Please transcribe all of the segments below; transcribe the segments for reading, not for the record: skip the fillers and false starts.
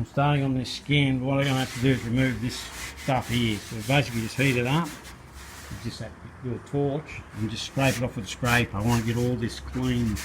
I'm starting on this skin. What I'm going to have to do is remove this stuff here. So basically just heat it up. You just have to do a torch and just scrape it off with a scraper. I want to get all this clean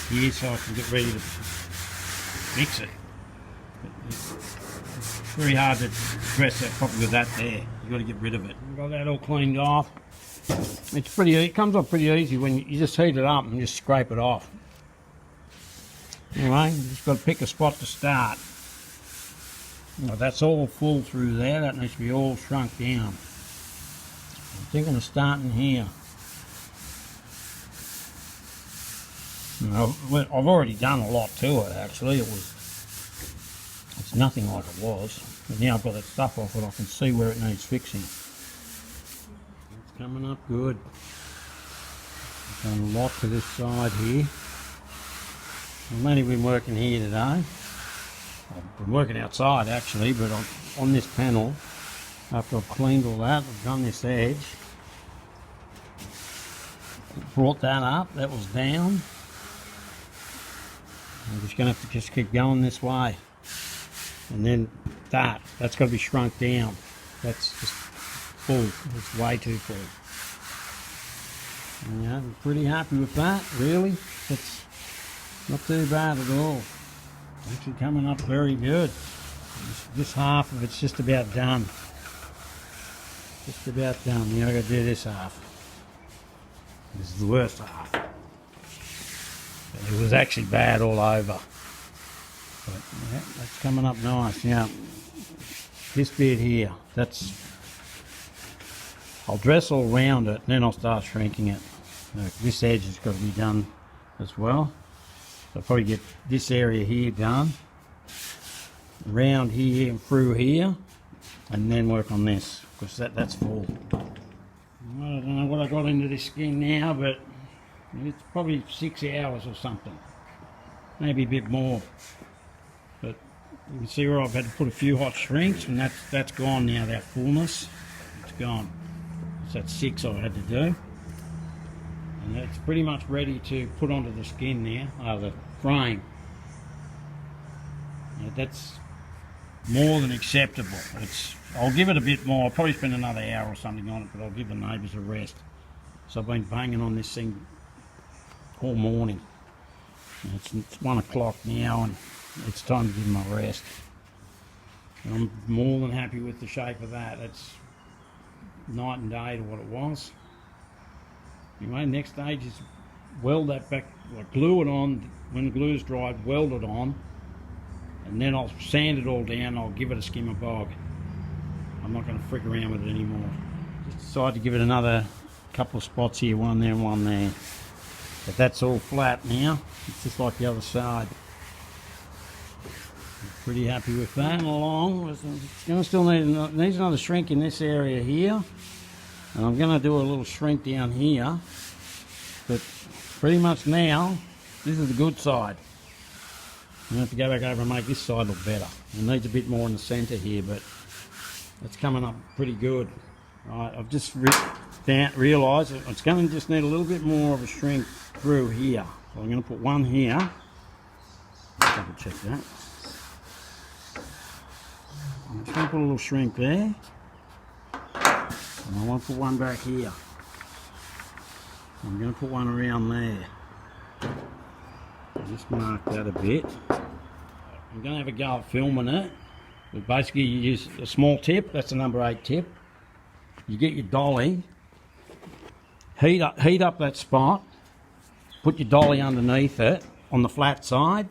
here so I can get ready to mix it. It's very hard to dress that properly with that there. You've got to get rid of it. I've got that all cleaned off. It's pretty. It comes off pretty easy when you just heat it up and just scrape it off. Anyway, you just got to pick a spot to start. Well, that's all full through there. That needs to be all shrunk down. I'm thinking of starting here. I've already done a lot to it actually. It's nothing like it was. But now I've got that stuff off it, I can see where it needs fixing. It's coming up good. I've done a lot to this side here. I've only been working here today. I've been working outside actually, but on this panel, after I've cleaned all that, I've done this edge. Brought that up, that was down. I'm just going to have to just keep going this way. And then that's got to be shrunk down. That's just full, it's way too full. And yeah, I'm pretty happy with that, really. It's not too bad at all. Actually coming up very good. This half of it's just about done. Just about done. Now I've got to do this half. This is the worst half. It was actually bad all over. But yeah, that's coming up nice. Now, this bit here, I'll dress all around it and then I'll start shrinking it. This edge has got to be done as well. So I'll probably get this area here done, around here and through here, and then work on this, because that's full. I don't know what I got into this skin now, but it's probably 6 hours or something, maybe a bit more. But you can see where I've had to put a few hot shrinks, and that's gone now, that fullness. It's gone. So that's 6 I had to do. And it's pretty much ready to put onto the skin now, the frame. Yeah, that's more than acceptable. I'll give it a bit more. I'll probably spend another hour or something on it, but I'll give the neighbours a rest. So I've been banging on this thing all morning. And it's 1 o'clock now, and it's time to give them a rest. And I'm more than happy with the shape of that. It's night and day to what it was. Anyway, next stage is weld that back, like glue it on. When the glue's dried, weld it on, and then I'll sand it all down. I'll give it a skim of bog. I'm not going to frick around with it anymore. Just decided to give it another couple of spots here, one there and one there. But that's all flat now. It's just like the other side. I'm pretty happy with that along. It's going to still needs another shrink in this area here. And I'm going to do a little shrink down here, but pretty much now, this is the good side. I'm going to have to go back over and make this side look better. It needs a bit more in the centre here, but it's coming up pretty good. Right, I've just realised it's going to just need a little bit more of a shrink through here. So I'm going to put one here. Double check that. I'm just going to put a little shrink there. And I want to put one back here. I'm going to put one around there. I'll just mark that a bit. I'm going to have a go at filming it. But basically you use a small tip, that's a number 8 tip. You get your dolly, heat up that spot, put your dolly underneath it on the flat side,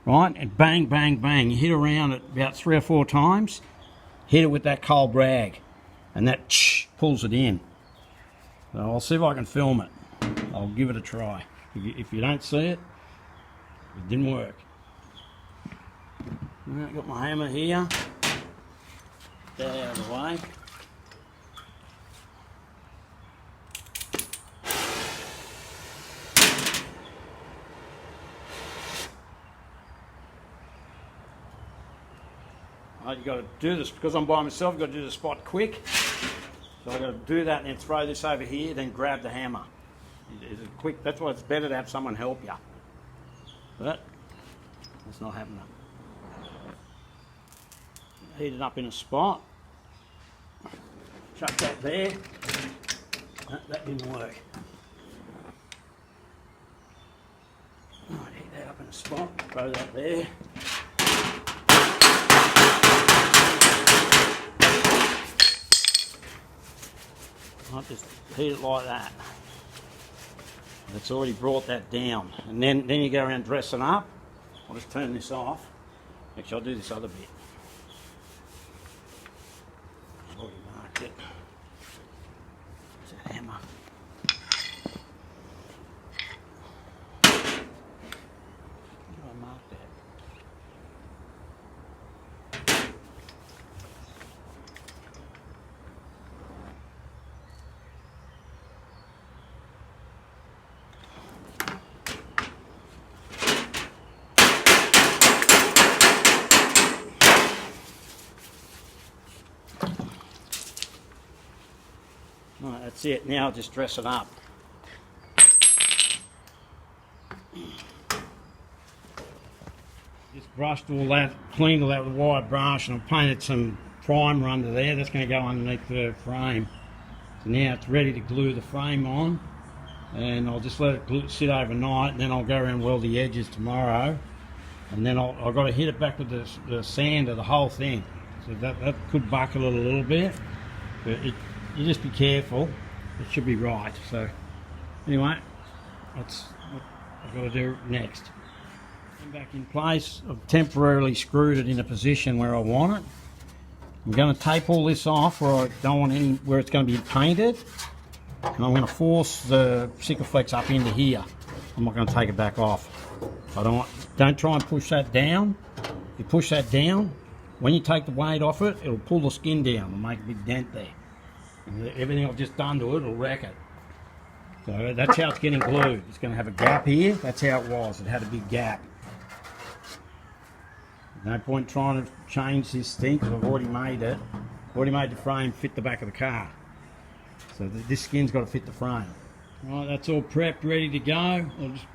right? And bang, bang, bang. You hit around it about 3 or 4 times, hit it with that cold rag. And that pulls it in. So I'll see if I can film it. I'll give it a try. If you don't see it, it didn't work. I've got my hammer here. Get that out of the way. You've got to do this, because I'm by myself, I've got to do the spot quick. So I've got to do that and then throw this over here, then grab the hammer. It's quick. That's why it's better to have someone help you. But it's not happening. heat it up in a spot. Chuck that there. No, that didn't work. Right, heat that up in a spot, throw that there. Right, just heat it like that. It's already brought that down. And then you go around dressing up. I'll just turn this off. Actually, I'll do this other bit. I've already marked it. There's a hammer. Where did I mark that? Right, that's it. Now I'll just dress it up. Just brushed all that, cleaned all that with a wire brush, and I've painted some primer under there. That's going to go underneath the frame. So now it's ready to glue the frame on, and I'll just let it sit overnight, and then I'll go around and weld the edges tomorrow, and then I've got to hit it back with the sander, the whole thing. So that could buckle it a little bit, but you just be careful. It should be right. So anyway, that's what I've got to do next. I'm back in place. I've temporarily screwed it in a position where I want it. I'm going to tape all this off where I don't want any, where it's going to be painted, and I'm going to force the Sikaflex up into here. I'm not going to take it back off. Don't try and push that down. If you push that down, when you take the weight off it, it'll pull the skin down and make a big dent there. And everything I've just done to it will wreck it. So that's how it's getting glued. It's going to have a gap here. That's how it was. It had a big gap. No point trying to change this thing because I've already made it. Already made the frame fit the back of the car. So this skin's got to fit the frame. Right, that's all prepped, ready to go. I'll just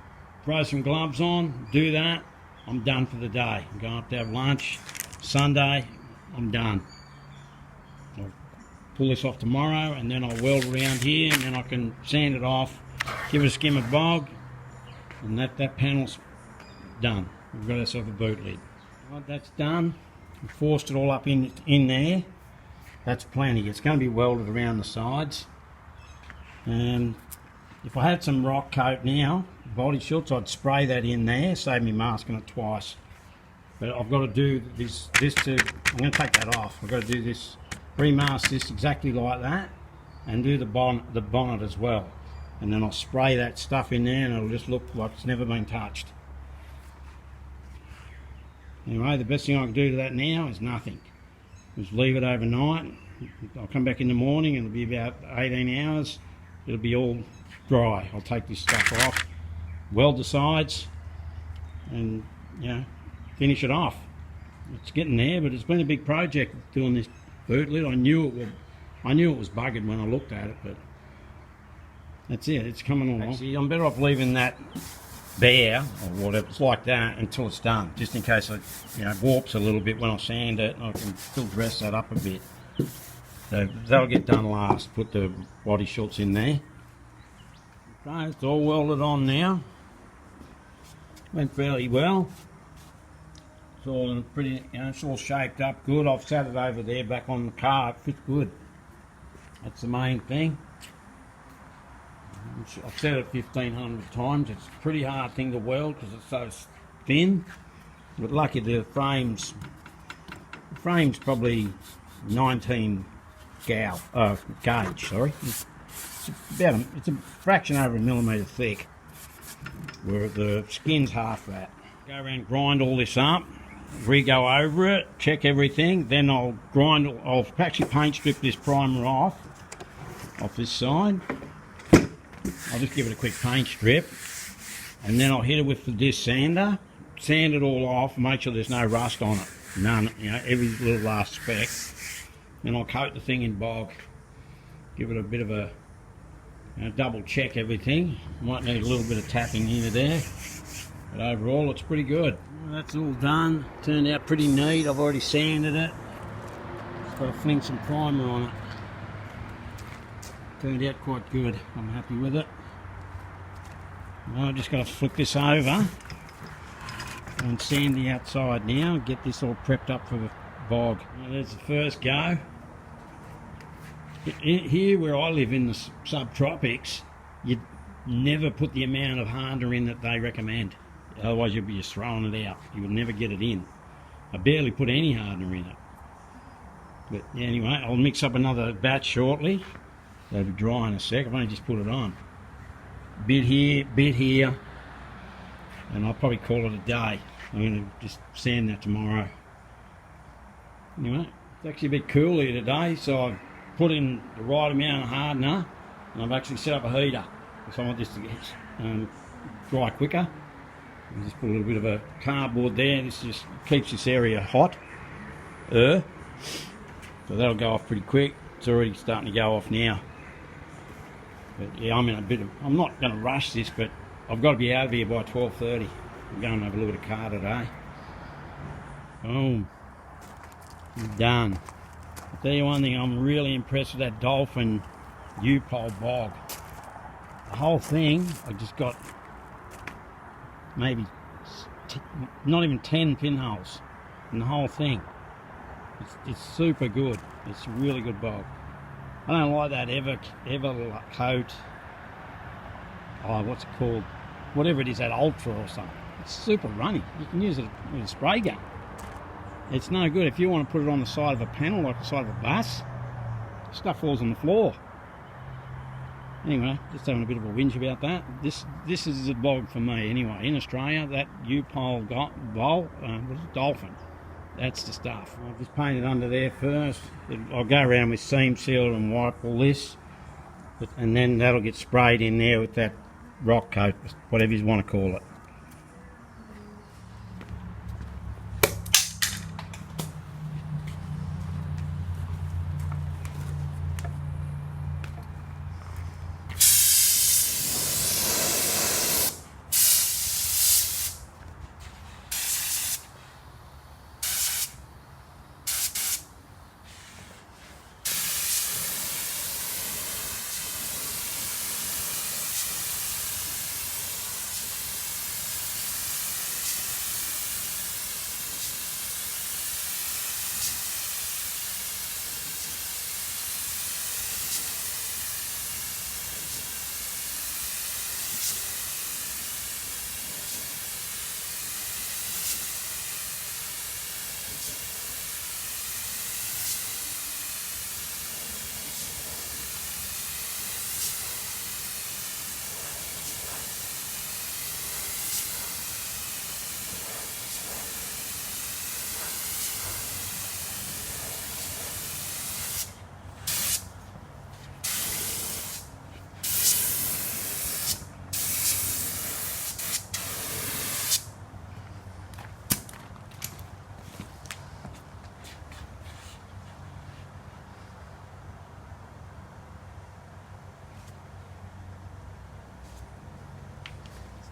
throw some gloves on, do that. I'm done for the day. I'm going up to have lunch. Sunday, I'm done. I'll pull this off tomorrow, and then I'll weld around here, and then I can sand it off, give it a skim of bog, and that panel's done. We've got ourselves a boot lid. Right, that's done. We forced it all up in there. That's plenty. It's going to be welded around the sides. And if I had some rock coat now, body shorts, I'd spray that in there, save me masking it twice. But I've got to do this to, I'm going to take that off. I've got to do this, remask this exactly like that, and do the bonnet as well. And then I'll spray that stuff in there, and it'll just look like it's never been touched. Anyway, the best thing I can do to that now is nothing. Just leave it overnight. I'll come back in the morning, and it'll be about 18 hours. It'll be all dry. I'll take this stuff off, weld the sides, and finish it off. It's getting there, but it's been a big project doing this boot lid. I knew it was buggered when I looked at it, but that's it. It's coming along. Actually, I'm better off leaving that bare or whatever, it's like that, until it's done, just in case it warps a little bit when I sand it. I can still dress that up a bit. So that'll get done last. Put the body shorts in there. Okay, it's all welded on now. Went fairly well. It's all in pretty, it's all shaped up good. I've sat it over there back on the car. It fits good. That's the main thing. I've said it 1,500 times. It's a pretty hard thing to weld because it's so thin. But lucky the frame's probably 19 gauge. Sorry, it's a fraction over a millimetre thick, where the skin's half that. Go around, grind all this up, re-go over it, check everything. Then I'll actually paint strip this primer off this side. I'll just give it a quick paint strip, and then I'll hit it with the disc sander, sand it all off, make sure there's no rust on it. None, every little last speck. Then I'll coat the thing in bog, give it a bit of a double check everything. Might need a little bit of tapping here there, but overall it's pretty good. Well, that's all done. Turned out pretty neat. I've already sanded it. Got to fling some primer on it. Turned out quite good. I'm happy with it. Well, I've just got to flip this over and sand the outside now and get this all prepped up for the bog. Now, there's the first go. Here where I live in the subtropics, you never put the amount of hardener in that they recommend. Otherwise you'll be just throwing it out. You will never get it in. I barely put any hardener in it. But anyway, I'll mix up another batch shortly. That'll be dry in a sec. I've only just put it on. Bit here, and I'll probably call it a day. I'm going to just sand that tomorrow. Anyway, it's actually a bit cool here today, so I've put in the right amount of hardener, and I've actually set up a heater because I want this to get dry quicker. You just put a little bit of a cardboard there. This just keeps this area hot. So that'll go off pretty quick. It's already starting to go off now. But yeah, I'm not going to rush this, but I've got to be out of here by 12:30. I'm going to have a look at a car today. Boom. Done. I'll tell you one thing, I'm really impressed with that Dolphin U-pole bog. The whole thing, I just got maybe not even 10 pinholes in the whole thing. It's super good. It's a really good bog. I don't like that ever coat. Oh, what's it called? Whatever it is, that Ultra or something. It's super runny. You can use it with a spray gun. It's no good if you want to put it on the side of a panel, like the side of a bus. Stuff falls on the floor. Anyway, just having a bit of a whinge about that. This is a bog for me anyway. In Australia, that U-pole Dolphin. That's the stuff. I'll just paint it under there first. I'll go around with seam sealer and wipe all this, and then that'll get sprayed in there with that rock coat, whatever you want to call it.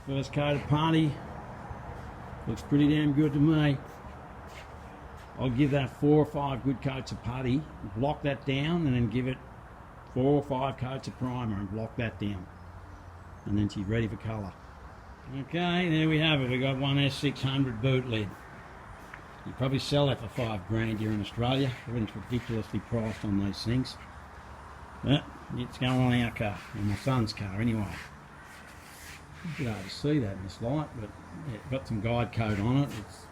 First coat of putty. Looks pretty damn good to me. I'll give that 4 or 5 good coats of putty, block that down, and then give it 4 or 5 coats of primer and block that down. And then she's ready for colour. Okay, there we have it. We got one S600 boot lid. You probably sell that for $5 here in Australia. Everything's ridiculously priced on these things. But it's going on our car, and my son's car anyway. You can hardly see that in this light, but yeah, got some guide coat on it. It's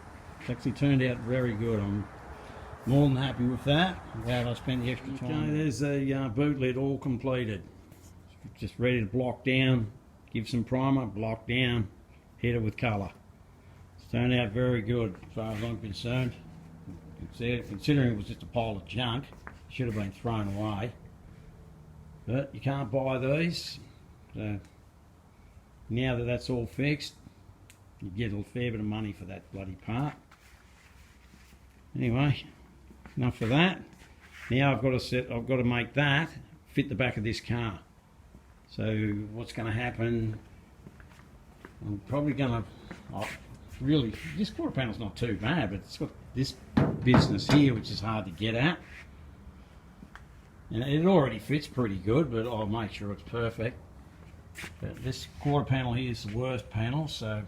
actually turned out very good. I'm more than happy with that. I'm glad I spent the extra time. Okay, there's the boot lid all completed. Just ready to block down, give some primer, block down, hit it with colour. It's turned out very good as far as I'm concerned. Considering it was just a pile of junk, it should have been thrown away. But you can't buy these. So now that that's all fixed, you get a fair bit of money for that bloody part. Anyway, enough of that. Now I've got to make that fit the back of this car. So what's going to happen? I'm probably going to really, this quarter panel's not too bad, but it's got this business here which is hard to get at. And it already fits pretty good, but I'll make sure it's perfect. But this quarter panel here is the worst panel, so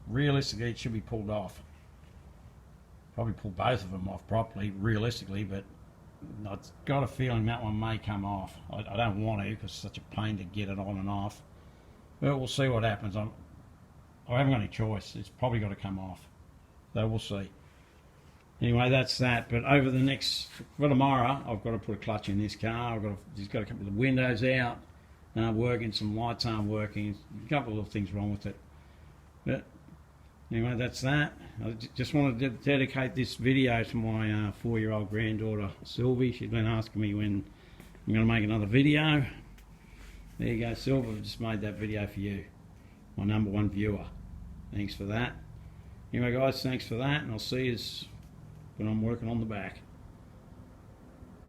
realistically it should be pulled off. Probably pull both of them off properly, realistically, but I've got a feeling that one may come off. I don't want to because it's such a pain to get it on and off. But we'll see what happens. I haven't got any choice. It's probably got to come off. So we'll see. Anyway, that's that. But over the next, for tomorrow, I've got to put a clutch in this car. Just got to keep the windows out, working, some lights aren't working. A couple of things wrong with it. But anyway, that's that. I just wanted to dedicate this video to my 4-year-old granddaughter, Sylvie. She's been asking me when I'm going to make another video. There you go, Sylvie. I've just made that video for you, my #1 viewer. Thanks for that. Anyway, guys, thanks for that, and I'll see you when I'm working on the back.